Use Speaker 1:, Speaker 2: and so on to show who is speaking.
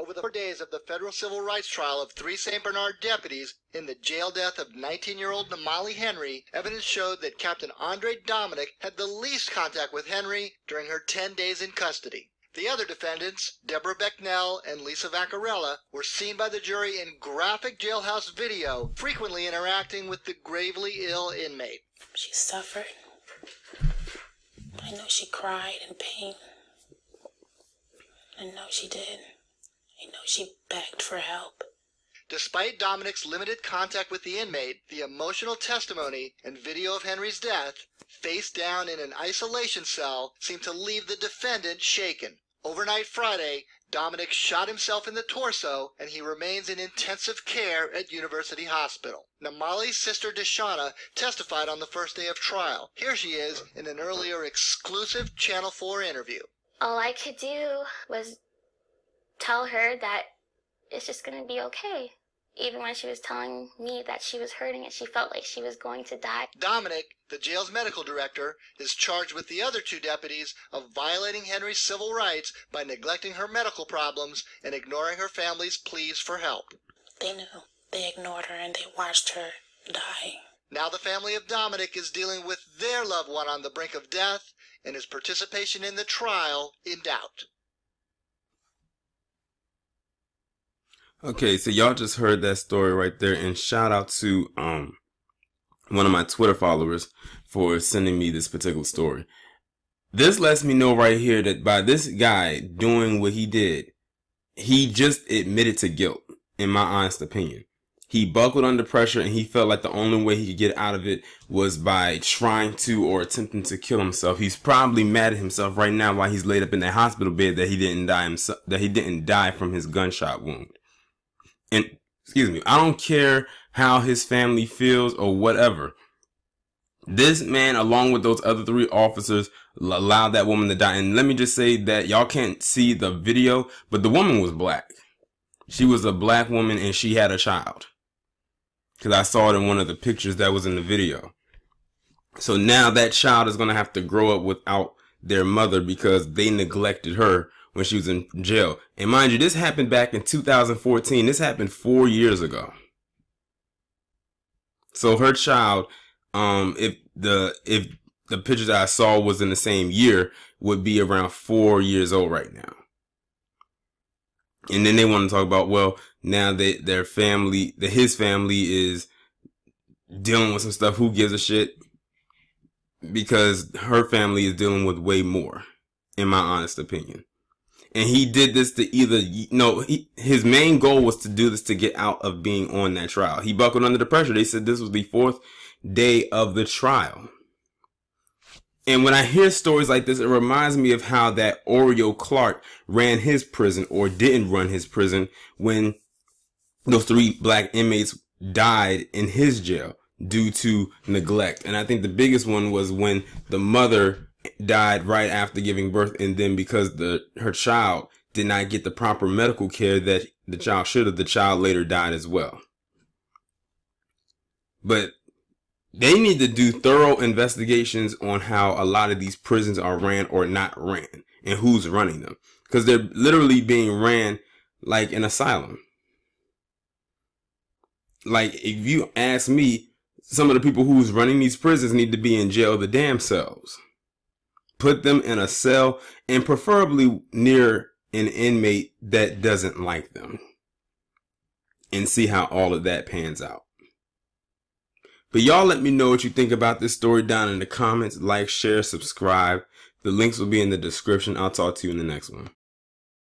Speaker 1: Over the 4 days of the federal civil rights trial of 3 St. Bernard deputies in the jail death of 19-year-old Namali Henry, evidence showed that Captain Andre Dominic had the least contact with Henry during her 10 days in custody. The other defendants, Deborah Becknell and Lisa Vaccarella, were seen by the jury in graphic jailhouse video, frequently interacting with the gravely ill inmate.
Speaker 2: She suffered. I know she cried in pain. I know she did. I know she begged for help.
Speaker 1: Despite Dominic's limited contact with the inmate, the emotional testimony and video of Henry's death, face down in an isolation cell, seemed to leave the defendant shaken. Overnight Friday, Dominic shot himself in the torso, and he remains in intensive care at University Hospital. Namali's sister Deshauna testified on the first day of trial. Here she is in an earlier exclusive Channel 4 interview.
Speaker 3: All I could do was tell her that it's just going to be okay. Even when she was telling me that she was hurting and she felt like she was going to die.
Speaker 1: Dominic, the jail's medical director, is charged with the other 2 deputies of violating Henry's civil rights by neglecting her medical problems and ignoring her family's pleas for help.
Speaker 2: They knew. They ignored her and they watched her die.
Speaker 1: Now the family of Dominic is dealing with their loved one on the brink of death and his participation in the trial in doubt.
Speaker 4: Okay, so y'all just heard that story right there, and shout out to one of my Twitter followers for sending me this particular story. This lets me know right here that by this guy doing what he did, he just admitted to guilt, in my honest opinion. He buckled under pressure and he felt like the only way he could get out of it was by trying to or attempting to kill himself. He's probably mad at himself right now while he's laid up in that hospital bed that he didn't die from his gunshot wound. And, excuse me, I don't care how his family feels or whatever. This man, along with those other 3 officers, allowed that woman to die. And let me just say that y'all can't see the video, but the woman was black. She was a black woman and she had a child. Because I saw it in one of the pictures that was in the video. So now that child is going to have to grow up without their mother because they neglected her when she was in jail. And mind you, this happened back in 2014. This happened 4 years ago. So her child, if the picture that I saw was in the same year, would be around 4 years old right now. And then they want to talk about, well, now that his family is dealing with some stuff. Who gives a shit? Because her family is dealing with way more, in my honest opinion. And he did this to his main goal was to do this to get out of being on that trial. He buckled under the pressure. They said this was the 4th day of the trial. And when I hear stories like this, it reminds me of how that Oreo Clark ran his prison or didn't run his prison when those 3 black inmates died in his jail due to neglect. And I think the biggest one was when the mother died right after giving birth, and then because her child did not get the proper medical care that the child should have, the child later died as well. But they need to do thorough investigations on how a lot of these prisons are ran or not ran and who's running them. Because they're literally being ran like an asylum. Like, if you ask me, some of the people who's running these prisons need to be in jail the damn selves. Put them in a cell and preferably near an inmate that doesn't like them. And see how all of that pans out. But y'all let me know what you think about this story down in the comments. Like, share, subscribe. The links will be in the description. I'll talk to you in the next one.